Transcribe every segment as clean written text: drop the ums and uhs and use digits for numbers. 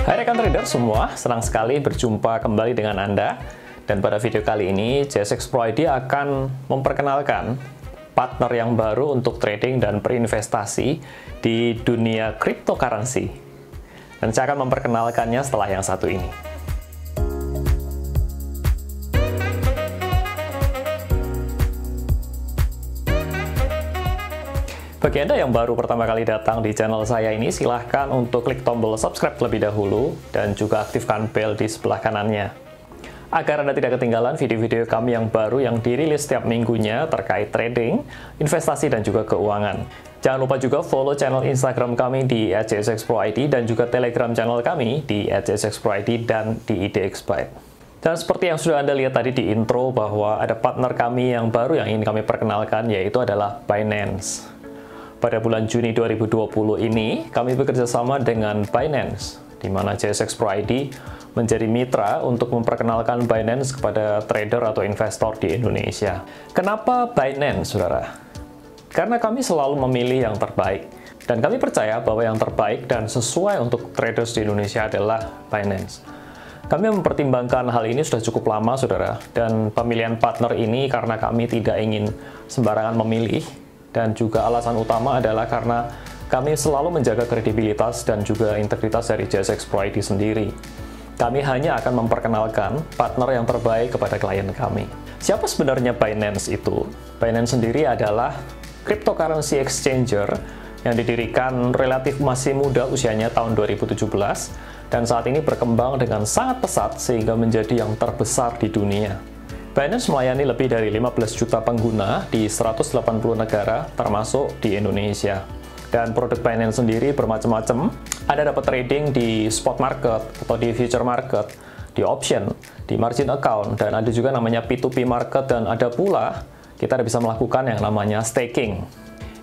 Hai rekan trader semua, senang sekali berjumpa kembali dengan Anda. Dan pada video kali ini, JSX Pro ID akan memperkenalkan partner yang baru untuk trading dan berinvestasi di dunia cryptocurrency. Dan saya akan memperkenalkannya setelah yang satu ini. Bagi Anda yang baru pertama kali datang di channel saya ini, silahkan untuk klik tombol subscribe terlebih dahulu dan juga aktifkan bel di sebelah kanannya. Agar Anda tidak ketinggalan video-video kami yang baru yang dirilis setiap minggunya terkait trading, investasi, dan juga keuangan. Jangan lupa juga follow channel Instagram kami di @jsxproid dan juga Telegram channel kami di @jsxproid dan di IDXbyte. Dan seperti yang sudah Anda lihat tadi di intro bahwa ada partner kami yang baru yang ingin kami perkenalkan, yaitu adalah Binance. Pada bulan Juni 2020 ini, kami bekerja sama dengan Binance, di mana JSX Pro ID menjadi mitra untuk memperkenalkan Binance kepada trader atau investor di Indonesia. Kenapa Binance, saudara? Karena kami selalu memilih yang terbaik. Dan kami percaya bahwa yang terbaik dan sesuai untuk traders di Indonesia adalah Binance. Kami mempertimbangkan hal ini sudah cukup lama, saudara. Dan pemilihan partner ini karena kami tidak ingin sembarangan memilih. Dan juga alasan utama adalah karena kami selalu menjaga kredibilitas dan juga integritas dari JSX Pro ID sendiri. Kami hanya akan memperkenalkan partner yang terbaik kepada klien kami. Siapa sebenarnya Binance itu? Binance sendiri adalah cryptocurrency exchanger yang didirikan relatif masih muda usianya tahun 2017 dan saat ini berkembang dengan sangat pesat sehingga menjadi yang terbesar di dunia. Binance melayani lebih dari 15 juta pengguna di 180 negara, termasuk di Indonesia. Dan produk Binance sendiri bermacam-macam. Ada dapat trading di spot market atau di future market, di option, di margin account, dan ada juga namanya P2P market, dan ada pula kita bisa melakukan yang namanya staking.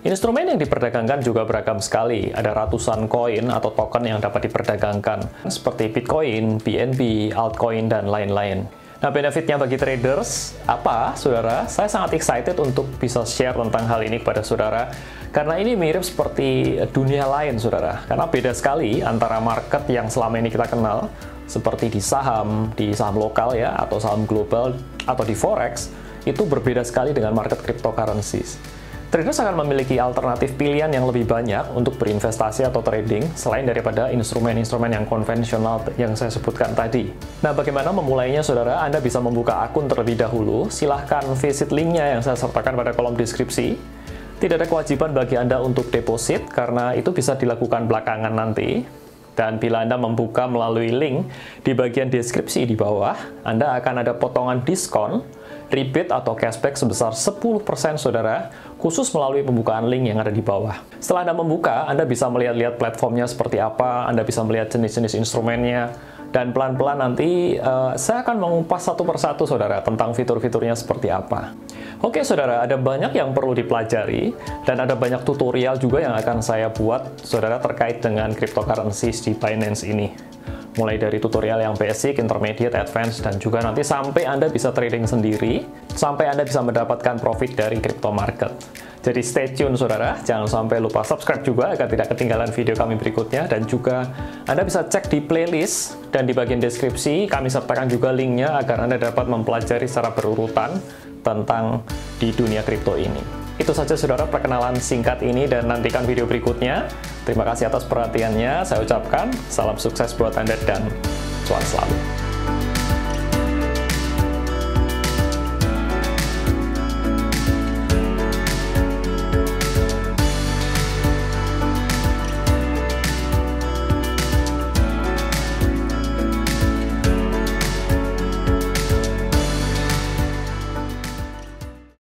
Instrumen yang diperdagangkan juga beragam sekali. Ada ratusan koin atau token yang dapat diperdagangkan, seperti Bitcoin, BNB, altcoin, dan lain-lain. Nah, benefitnya bagi traders apa, saudara? Saya sangat excited untuk bisa share tentang hal ini kepada saudara, karena ini mirip seperti dunia lain, saudara. Karena beda sekali antara market yang selama ini kita kenal, seperti di saham lokal ya, atau saham global, atau di forex, itu berbeda sekali dengan market cryptocurrencies. Traders akan memiliki alternatif pilihan yang lebih banyak untuk berinvestasi atau trading selain daripada instrumen-instrumen yang konvensional yang saya sebutkan tadi. Nah, bagaimana memulainya, saudara? Anda bisa membuka akun terlebih dahulu. Silahkan visit linknya yang saya sertakan pada kolom deskripsi. Tidak ada kewajiban bagi Anda untuk deposit karena itu bisa dilakukan belakangan nanti. Dan bila Anda membuka melalui link di bagian deskripsi di bawah, Anda akan ada potongan diskon, rebate atau cashback sebesar 10%, saudara, khusus melalui pembukaan link yang ada di bawah. Setelah Anda membuka, Anda bisa melihat-lihat platformnya seperti apa, Anda bisa melihat jenis-jenis instrumennya, dan pelan-pelan nanti saya akan mengupas satu persatu, saudara, tentang fitur-fiturnya seperti apa. Oke, saudara, ada banyak yang perlu dipelajari, dan ada banyak tutorial juga yang akan saya buat, saudara, terkait dengan cryptocurrencies di Binance ini. Mulai dari tutorial yang basic, intermediate, advance, dan juga nanti sampai Anda bisa trading sendiri, sampai Anda bisa mendapatkan profit dari crypto market. Jadi stay tune, saudara. Jangan sampai lupa subscribe juga agar tidak ketinggalan video kami berikutnya. Dan juga Anda bisa cek di playlist dan di bagian deskripsi, kami sertakan juga linknya agar Anda dapat mempelajari secara berurutan tentang di dunia kripto ini. Itu saja, saudara, perkenalan singkat ini, dan nantikan video berikutnya. Terima kasih atas perhatiannya. Saya ucapkan salam sukses buat Anda dan cuan selalu.